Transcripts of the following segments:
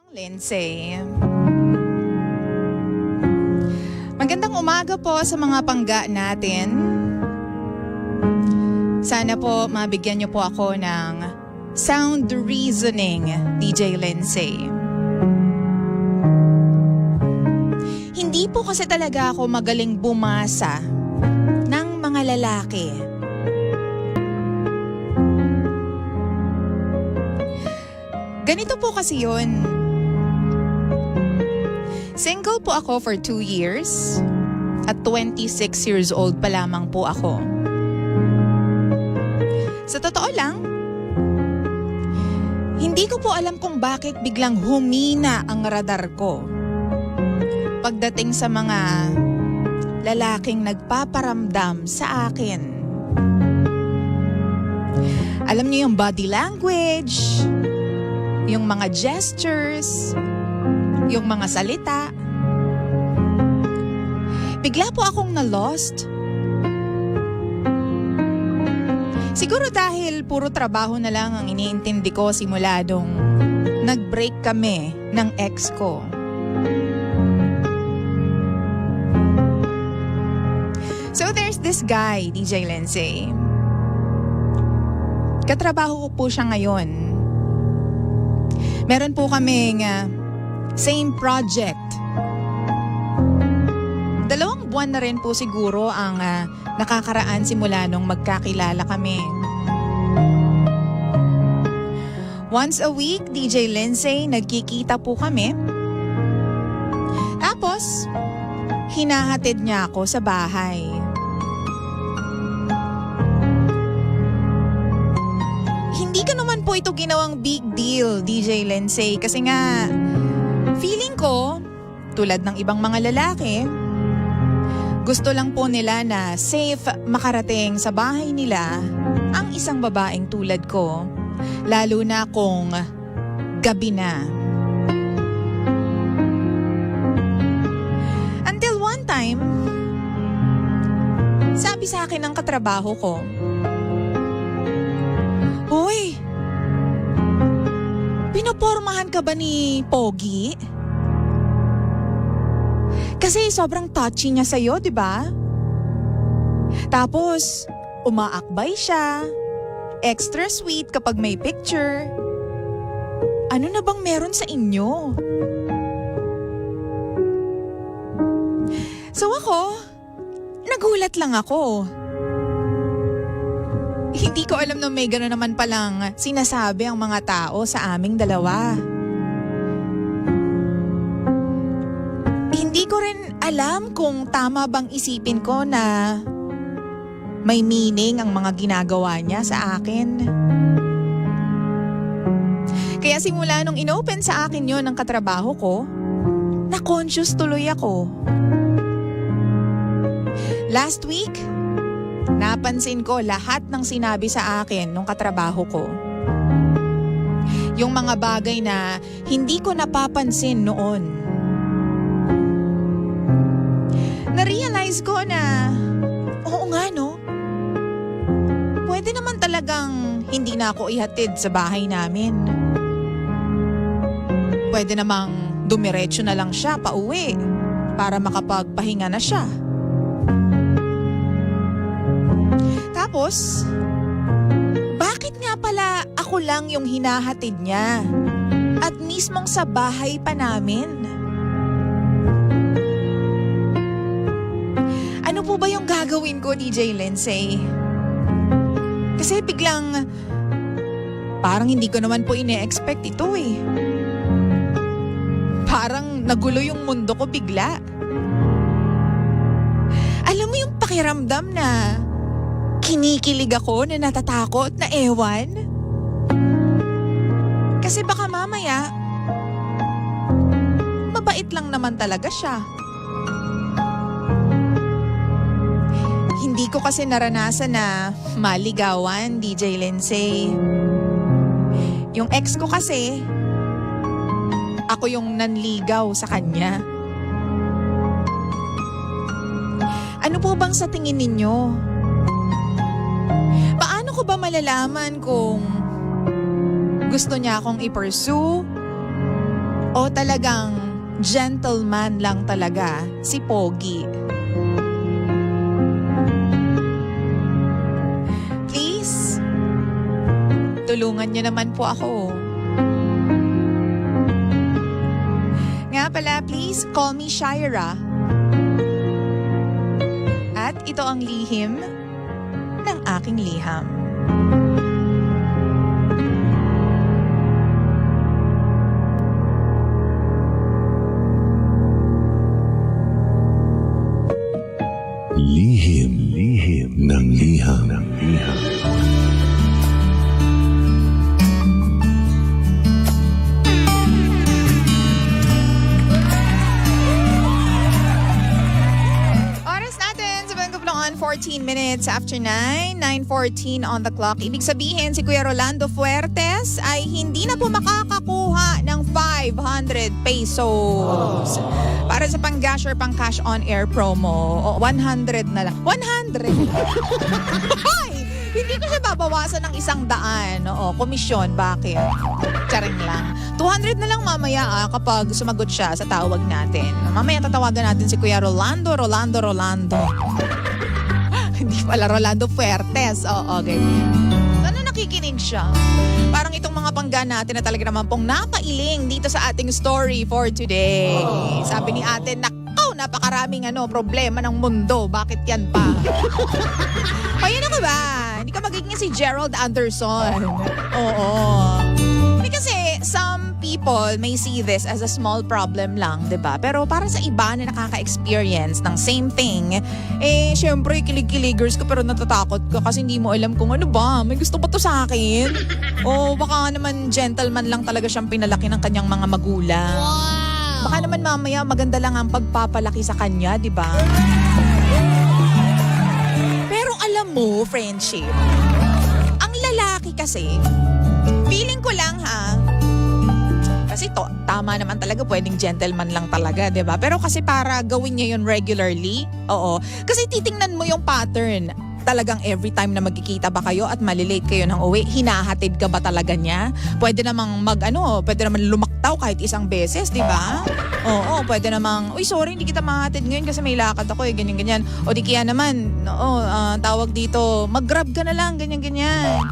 Lindsay. Magandang umaga po sa mga pangga natin. Sana po mabigyan niyo po ako ng sound reasoning, DJ Lindsay. Hindi po kasi talaga ako magaling bumasa ng mga lalaki. Ganito po kasi yun. Single po ako for 2 years. At 26 years old pa lamang po ako. Sa totoo lang, hindi ko po alam kung bakit biglang humina ang radar ko pagdating sa mga lalaking nagpaparamdam sa akin. Alam niyo yung body language, yung mga gestures, yung mga salita. Bigla po akong na-lost. Siguro dahil puro trabaho na lang ang iniintindi ko simula nung nag-break kami ng ex ko. So there's this guy, DJ Lindsay. Katrabaho ko po siya ngayon. Meron po kaming same project. 2 buwan na rin po siguro ang nakakaraan simula nung magkakilala kami. Once a week, DJ Lindsay, nagkikita po kami. Tapos, hinahatid niya ako sa bahay. Hindi ko naman po ito ginawang big deal, DJ Lindsay, kasi nga feeling ko, tulad ng ibang mga lalaki, gusto lang po nila na safe makarating sa bahay nila ang isang babaeng tulad ko, lalo na kung gabi na. Until one time, sabi sa akin ng katrabaho ko, "Hoy, pinopormahan ka ba ni Pogi? Kasi sobrang touchy niya sa'yo, di ba? Tapos, umaakbay siya. Extra sweet kapag may picture. Ano na bang meron sa inyo?" So ako, nagulat lang ako. Hindi ko alam na may gano'n naman palang sinasabi ang mga tao sa aming dalawa. Hindi ko rin alam kung tama bang isipin ko na may meaning ang mga ginagawa niya sa akin. Kaya simula nung inopen sa akin yon ng katrabaho ko, na-conscious tuloy ako. Last week, napansin ko lahat ng sinabi sa akin nung katrabaho ko. Yung mga bagay na hindi ko napapansin noon. Na-realize ko na, oo nga no, pwede naman talagang hindi na ako ihatid sa bahay namin. Pwede namang dumiretso na lang siya pauwi para makapagpahinga na siya. Tapos, bakit nga pala ako lang yung hinahatid niya at mismong sa bahay pa namin? Ano po ba yung gagawin ko, DJ Lindsay? Kasi biglang, parang hindi ko naman po ine-expect ito eh. Parang nagulo yung mundo ko bigla. Alam mo yung pakiramdam na kinikilig ako, na natatakot, na ewan? Kasi baka mamaya, mabait lang naman talaga siya. Hindi ko kasi naranasan na maligawan, DJ Lindsay. Yung ex ko kasi, ako yung nanligaw sa kanya. Ano po bang sa tingin ninyo? Paano ko ba malalaman kung gusto niya akong i-pursue O talagang gentleman lang talaga si Pogi? Please, tulungan niyo naman po ako. Nga pala, please call me Shira. At ito ang lihim ng aking liham. Lihim ng liham. Oras natin, 14 minutes after 9, 9:14 on the clock. Ibig sabihin, si Kuya Rolando Fuertes ay hindi na po makakakuha ng 500 pesos. Para sa pang-gash or pang-cash on-air promo. O, 100 na lang. 100! Hoy! Hindi ko siya babawasan ng 100. Oo, komisyon. Bakit? Charing lang. 200 na lang mamaya kapag sumagot siya sa tawag natin. Mamaya tatawagan natin si Kuya Rolando. Hindi pala Rolando Fuertes. Oo, okay. Sana nakikinig siya. Parang itong mga pangga natin na talaga naman pong napailing dito sa ating story for today. Sabi ni ate, nakaw, napakaraming problema ng mundo. Bakit yan pa? Ayun ako ba? Hindi ka magiging si Gerald Anderson. Oo. Hindi kasi some people may see this as a small problem lang, 'di ba? Pero para sa iba na nakaka-experience ng same thing, syempre kilig-kiligers ka pero natatakot ka kasi hindi mo alam kung ano ba, may gusto ba to sa akin? O baka naman gentleman lang talaga siyang pinalaki ng kanyang mga magulang. Wow! Baka naman mamaya maganda lang ang pagpapalaki sa kanya, 'di ba? Pero alam mo, friendship, ang lalaki kasi, feeling ko lang kasi tama naman talaga, pwedeng gentleman lang talaga, 'di ba? Pero kasi para gawin niya 'yon regularly, oo. Kasi titingnan mo yung pattern. Talagang every time na magkikita ba kayo at malilate kayo ng uwi, hinahatid ka ba talaga niya? Pwede namang pwede naman lumaktaw kahit isang beses, 'di ba? Oo, pwede namang, uy, sorry, hindi kita mahatid ngayon kasi may lakad ako ganyan-ganyan. O di kaya naman, tawag dito, mag-grab ka na lang, ganyan-ganyan.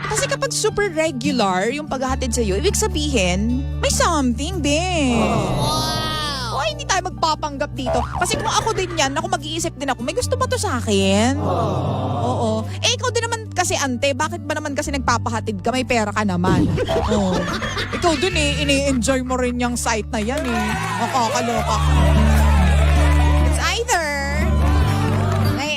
Kasi kapag super regular yung paghahatid sa'yo, ibig sabihin, may something, be. Wow! Ay, hindi tayo magpapanggap dito. Kasi kung ako din yan, mag-iisip din ako, may gusto ba to sa akin? Oo. Ikaw din naman kasi, ante, bakit ba naman kasi nagpapahatid ka? May pera ka naman. Oo. Ikaw din ini-enjoy mo rin yung site na yan Nakakaloka. It's either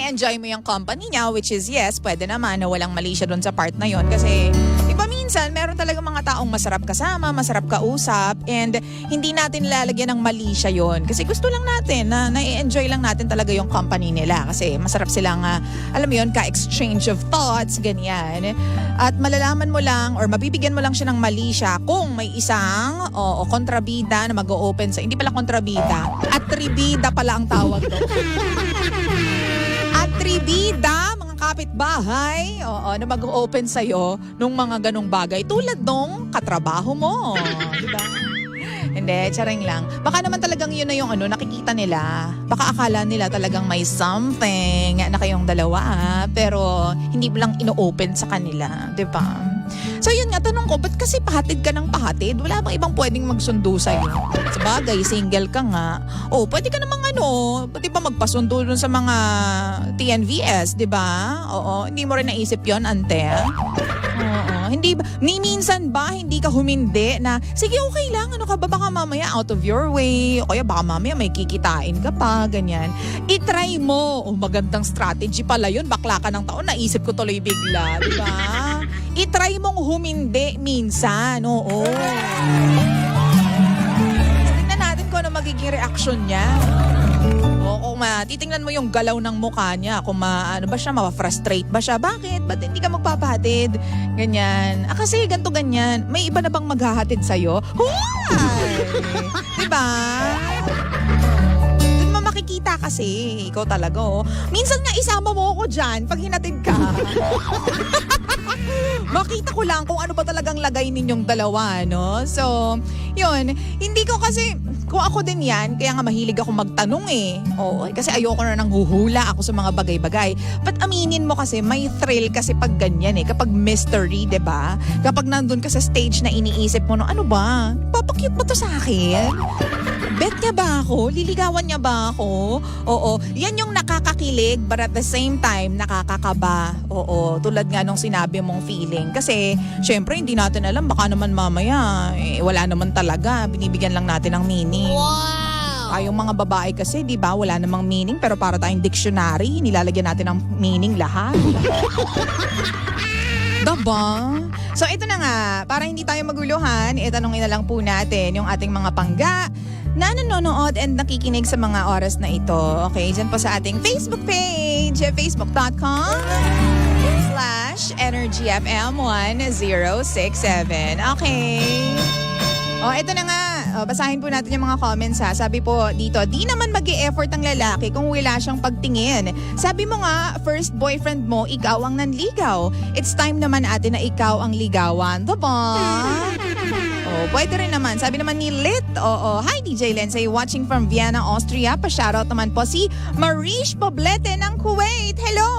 enjoy mo yung company niya, which is yes, pwede naman na walang mali siya doon sa part na yon. Kasi iba minsan, meron talaga mga taong masarap kasama, masarap kausap, and hindi natin lalagyan ng mali siya yon. Kasi gusto lang natin na na-enjoy lang natin talaga yung company nila. Kasi masarap silang, alam mo yun, ka-exchange of thoughts, ganyan. At malalaman mo lang or mabibigyan mo lang siya ng mali siya kung may isang kontrabida na mag-o-open sa, hindi pala kontrabida, atribida pala ang tawag doon. Atribida, mga kapitbahay, na mag-open sa'yo nung mga ganong bagay. Tulad nung katrabaho mo, di ba? Hindi, charing lang. Baka naman talagang yun na yung nakikita nila. Baka akala nila talagang may something na kayong dalawa, pero hindi mo lang ino-open sa kanila, di ba? So yun nga, tanong ko, ba't kasi pahatid ka ng pahatid? Wala bang ibang pwedeng magsundo sa'yo? Sabagay, single ka nga. Pwede ka namang pwede ba magpasundo dun sa mga TNVS, di ba? Oo, hindi mo rin naisip yon, ante? Oo, hindi ba, minsan ba hindi ka humindi na, sige, okay lang, ka ba, baka mamaya out of your way, o kaya baka mamaya may kikitain ka pa, ganyan. I-try mo. Magandang strategy pala yun, bakla ka ng taon, naisip ko tuloy bigla, di ba? I-try mong humindi minsan, oo. Tingnan natin kung ano magiging reaksyon niya. Kung titingnan mo yung galaw ng mukha niya, kung ano ba siya, ma-frustrate ba siya, bakit? Ba't hindi ka magpapahatid? Ganyan. Kasi ganto ganyan. May iba na bang maghahatid sa'yo? Huwag! Diba? Doon mo makikita kasi. Ikaw talaga, oh. Minsan nga isama mo ako dyan pag hinatid ka. Makita ko lang kung ano ba talagang lagay ninyong dalawa, no? So, yun. Hindi ko kasi, kung ako din yan, kaya nga mahilig ako magtanong eh. Oo, kasi ayoko na nang huhula ako sa mga bagay-bagay. But aminin mo kasi, may thrill kasi pag ganyan eh. Kapag mystery, 'di ba? Kapag nandun ka sa stage na iniisip mo, no, ano ba? Papakyut ba to sa akin? Bet niya ba ako? Liligawan niya ba ako? Oo. Yan yung nakakakilig but at the same time nakakakaba. Oo. Tulad nga nung sinabi mong feeling. Kasi syempre hindi natin alam. Baka naman mamaya wala naman talaga. Binibigyan lang natin ng meaning. Wow! Tayong mga babae kasi, di ba? Wala namang meaning pero para tayong dictionary, nilalagyan natin ng meaning lahat. Diba? So ito na nga, para hindi tayo maguluhan, itanongin na lang po natin yung ating mga pangga na nanonood and nakikinig sa mga oras na ito. Okay, dyan po sa ating Facebook page, facebook.com/energyfm1067. Okay. O, ito na nga. O, basahin po natin yung mga comments ha. Sabi po dito, di naman mag-e-effort ang lalaki kung wala siyang pagtingin. Sabi mo nga, first boyfriend mo, ikaw ang nanligaw. It's time naman ate na ikaw ang ligawan. Diba? Oh, pwede rin naman. Sabi naman ni Lit, oo. Hi DJ Lindsay, watching from Vienna, Austria. Pa-shoutout naman po si Marish Poblete ng Kuwait. Hello!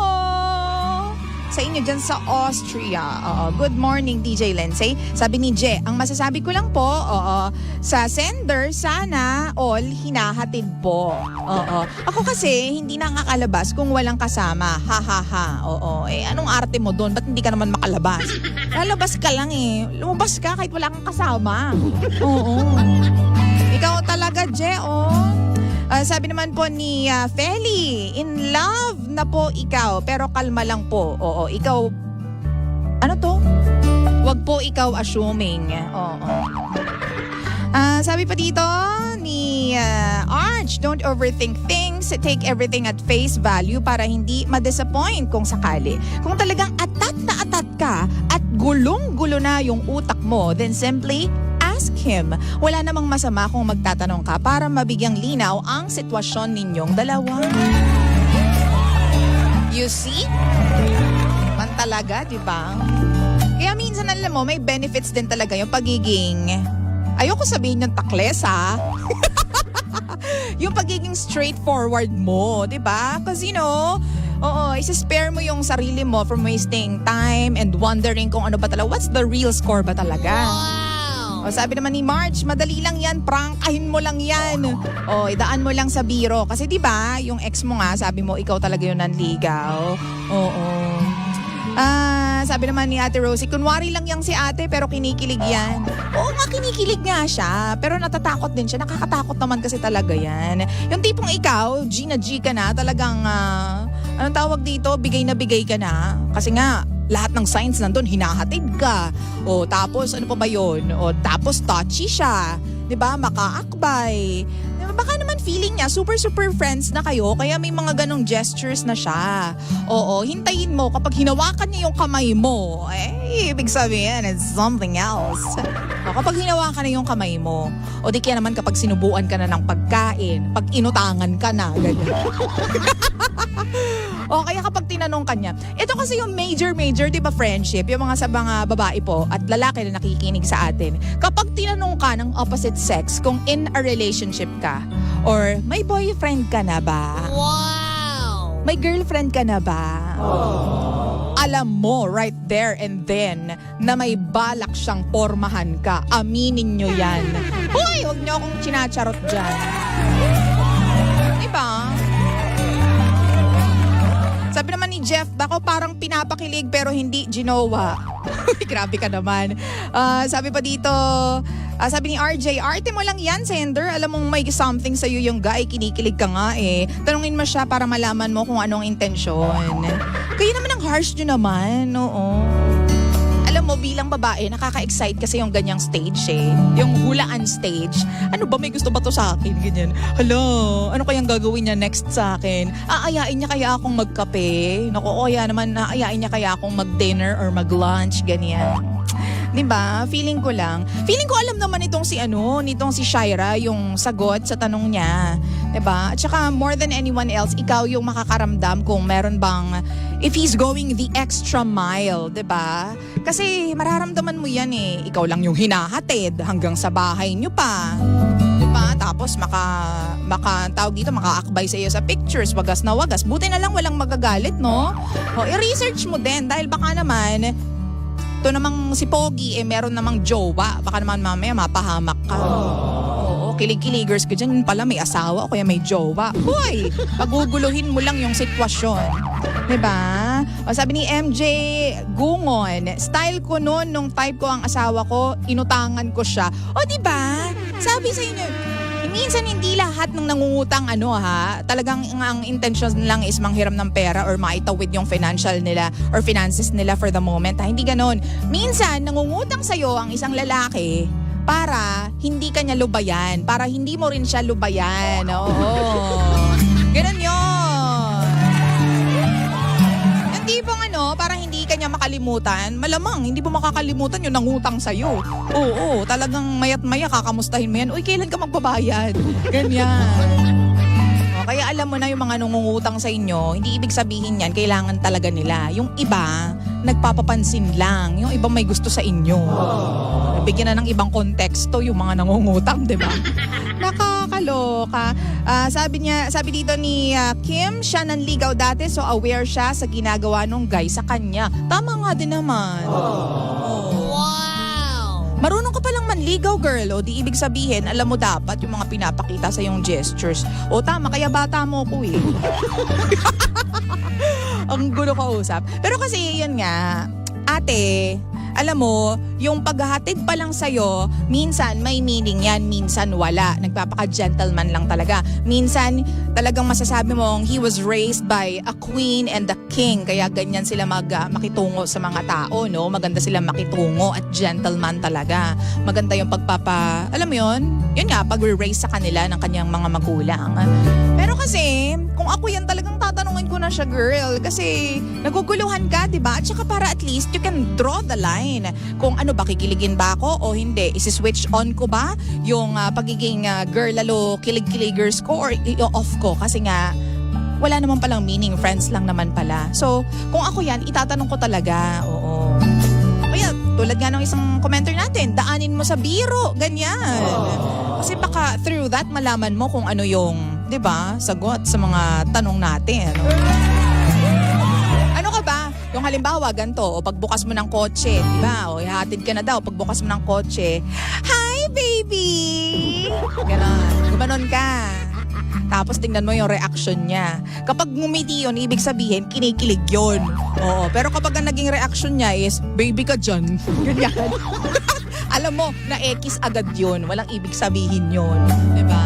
Sa inyo dyan sa Austria. Good morning, DJ Lindsay. Sabi ni Je, ang masasabi ko lang po, sa sender, sana all hinahatid po. Ako kasi, hindi nakakalabas kung walang kasama. Ha, ha, ha. Anong arte mo doon? Ba't hindi ka naman makalabas? Lalabas ka lang eh. Lumabas ka kahit wala kang kasama. Oo. Ikaw talaga, Je, sabi naman po ni Feli, in love na po ikaw, pero kalma lang po. Oo, ikaw, ano to? Wag po ikaw assuming. Sabi pa dito ni Arch, don't overthink things, take everything at face value para hindi ma-disappoint kung sakali. Kung talagang atat na atat ka at gulong-gulo na yung utak mo, then simply ask him. Wala namang masama kung magtatanong ka para mabigyang linaw ang sitwasyon ninyong dalawa. You see? Man talaga, di ba? Kaya minsan alam mo, may benefits din talaga yung pagiging, ayoko sabihin yung takles ha. Yung pagiging straightforward mo, di ba? Kasi isa-spare mo yung sarili mo from wasting time and wondering kung ano ba talaga, what's the real score ba talaga? O, sabi naman ni March, madali lang yan, prangkahin mo lang yan. O, idaan mo lang sa biro. Kasi di ba yung ex mo nga, sabi mo, ikaw talaga yung nanligaw. Oo. Sabi naman ni Ate Rosie, kunwari lang yang si ate pero kinikilig yan. Oo nga, kinikilig nga siya. Pero natatakot din siya. Nakakatakot naman kasi talaga yan. Yung tipong ikaw, G na G ka na, talagang, anong tawag dito, bigay na bigay ka na. Kasi nga, lahat ng signs nandun, hinahatid ka. O tapos, ano pa ba yun? O tapos, touchy siya. 'Di ba? Makaakbay. Baka naman feeling niya, super friends na kayo, kaya may mga ganong gestures na siya. Oo, hintayin mo, kapag hinawakan niya yung kamay mo, ibig sabihin, it's something else. O, kapag hinawakan na yung kamay mo, o di kaya naman kapag sinubuan ka na ng pagkain, pag inutangan ka na, ganyan. O kaya kapag tinanong ka niya, ito kasi yung major, di ba friendship, yung mga sa mga babae po at lalaki na nakikinig sa atin. Kapag tinanong ka ng opposite sex kung in a relationship ka, or may boyfriend ka na ba? Wow! May girlfriend ka na ba? Oh. Alam mo right there and then na may balak siyang pormahan ka. Aminin nyo yan. Hoy, huwag nyo akong chinacharot dyan. Diba? Sabi naman ni Jeff, bako parang pinapakilig pero hindi ginawa. Grabe ka naman. Sabi pa dito, sabi ni RJ, arte mo lang yan, sender. Alam mong may something sa'yo yung guy, kinikilig ka nga eh. Tanungin mo siya para malaman mo kung anong intensyon. Kaya naman ang harsh nyo naman, oo. Alam mo, bilang babae, nakaka-excite kasi yung ganyang stage eh. Yung hulaan stage. Ano ba, may gusto ba to sa akin? Ganyan. Hala, ano kayang gagawin niya next sa akin? Aayain niya kaya akong magkape? Naku, kaya naman, aayain niya kaya akong mag-dinner or mag-lunch? Ganyan. Diba? Feeling ko alam naman nitong si Shaira yung sagot sa tanong niya. Diba? At saka more than anyone else, ikaw yung makakaramdam kung meron bang, if he's going the extra mile, diba? Kasi mararamdaman mo yan eh. Ikaw lang yung hinahatid hanggang sa bahay nyo pa. Diba? Tapos tawag dito, makaakbay sa iyo sa pictures, wagas na wagas. Buti na lang walang magagalit, no? O, i-research mo din dahil baka naman, ito namang si Pogi, meron namang jowa. Baka naman mamaya mapahamak ka. Oo, kilig-kiligers ka dyan. Yun pala may asawa o kaya may jowa. Hoy, paguguluhin mo lang yung sitwasyon. Diba? O sabi ni MJ Gungon, style ko noon nung type ko ang asawa ko, inutangan ko siya. O diba? Sabi sa inyo, minsan hindi lahat ng nangungutang talagang ang intention lang is manghiram ng pera or maitawid yung financial nila or finances nila for the moment. Hindi ganon. Minsan, nangungutang sa'yo ang isang lalaki para hindi kanya lubayan, para hindi mo rin siya lubayan. Oo. Ganon yun. Yung tipong para hindi kanya makalimutan, malamang hindi mo makakalimutan yung nangutang sa'yo. Oo, talagang mayat maya kakamustahin mo yan. Uy, kailan ka magbabayad? Ganyan. Kaya alam mo na yung mga nangungutang sa inyo, hindi ibig sabihin yan, kailangan talaga nila. Yung iba, nagpapapansin lang. Yung iba may gusto sa inyo. Bigyan na ng ibang konteksto yung mga nangungutang, di ba? Nakakaloka. Sabi dito ni Kim, siya nanligaw dati so aware siya sa ginagawa nung guy sa kanya. Tama nga din naman. Marunong ka palang manligaw, girl. O di ibig sabihin, alam mo dapat yung mga pinapakita sa yung gestures. O tama, kaya bata mo ko eh. Ang gulo kausap. Pero kasi yun nga, ate, alam mo, yung paghahatid pa lang sa'yo, minsan may meaning yan, minsan wala. Nagpapaka-gentleman lang talaga. Minsan, talagang masasabi mong he was raised by a queen and a king. Kaya ganyan sila makitungo sa mga tao, no? Maganda sila makitungo at gentleman talaga. Maganda yung alam mo yun? Yun nga, pag-raise sa kanila ng kanyang mga magulang. Pero kasi, kung ako yan talagang tatanungin ko na siya, girl. Kasi naguguluhan ka, diba? At saka para at least you can draw the line. Kung ano ba, kikiligin ba ako o hindi? Isi-switch on ko ba yung pagiging girl lalo kilig-kiligers ko or i-off ko? Kasi nga, wala naman palang meaning. Friends lang naman pala. So, kung ako yan, itatanong ko talaga. Oo. Kaya, tulad nga ng isang commenter natin, daanin mo sa biro. Ganyan. Kasi baka through that, malaman mo kung ano yung, di ba, sagot sa mga tanong natin. Ano ka ba? Yung halimbawa, ganito, o pagbukas mo ng kotse, di ba? O ihatid ka na daw, pagbukas mo ng kotse, hi, baby! Ganon. Gumanon ka. Tapos tingnan mo yung reaction niya. Kapag ngumiti yun, ibig sabihin, kinikilig yun. Oo. Pero kapag ang naging reaction niya is, baby ka dyan. Ganyan. Alam mo, na-ekis agad yun. Walang ibig sabihin yun. Diba?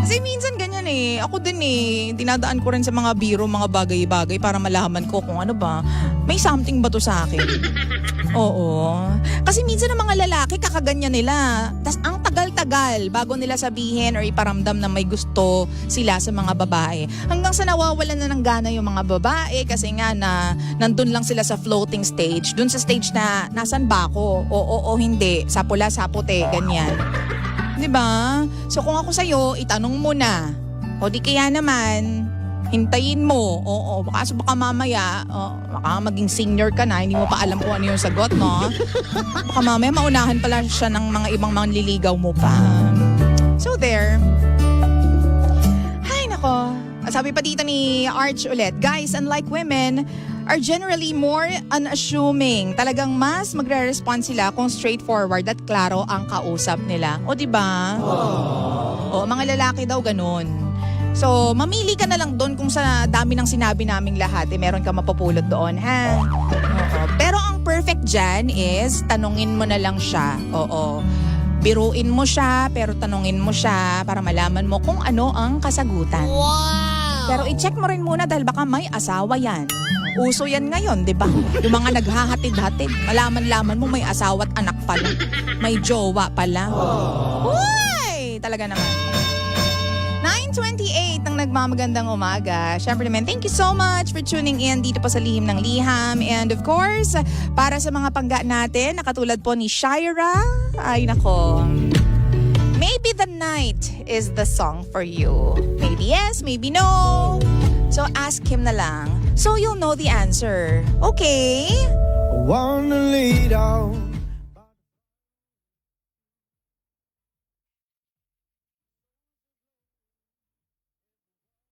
Kasi minsan ganyan eh. Ako din eh. Dinadaan ko rin sa mga biro, mga bagay-bagay para malaman ko kung ano ba. May something ba to sa akin? Oo. Kasi minsan ang mga lalaki, kakaganyan nila. Tas ang tagal-tagal bago nila sabihin or iparamdam na may gusto sila sa mga babae. Hanggang sa nawawalan na ng gana yung mga babae kasi nga na nandun lang sila sa floating stage. Dun sa stage na nasan ba ako? O hindi. Sa pula, sa puti. Ganyan. Diba? So kung ako sa'yo, itanong mo na. O di kaya naman, hintayin mo. Oo, baka mamaya, baka maging senior ka na, hindi mo pa alam kung ano yung sagot, no? Baka mamaya maunahan pala siya ng mga ibang manliligaw mo pa. So there. Hay nako. Sabi pa dito ni Arch ulit, guys, unlike women, are generally more unassuming. Talagang mas magre-respond sila kung straightforward at klaro ang kausap nila. O diba? O, mga lalaki daw ganun. So, mamili ka na lang doon kung sa dami ng sinabi naming lahat, meron ka mapupulot doon, ha? Oo. Pero ang perfect dyan is, tanungin mo na lang siya. Oo. Biruin mo siya, pero tanungin mo siya para malaman mo kung ano ang kasagutan. Wow! Pero i-check mo rin muna dahil baka may asawa yan. Uso yan ngayon, di ba? Yung mga naghahatid-hatid, malaman-laman mo may asawa at anak pala. May jowa pala. Uy! Talaga naman. 9:28 ang nagmamagandang umaga. Syempre naman, thank you so much for tuning in dito po sa Lihim ng Liham. And of course, para sa mga pangga natin, nakatulad po ni Shira, ay nako. Maybe the night is the song for you. Maybe yes, maybe no. So ask him na lang. So you'll know the answer. Okay? I wanna lay down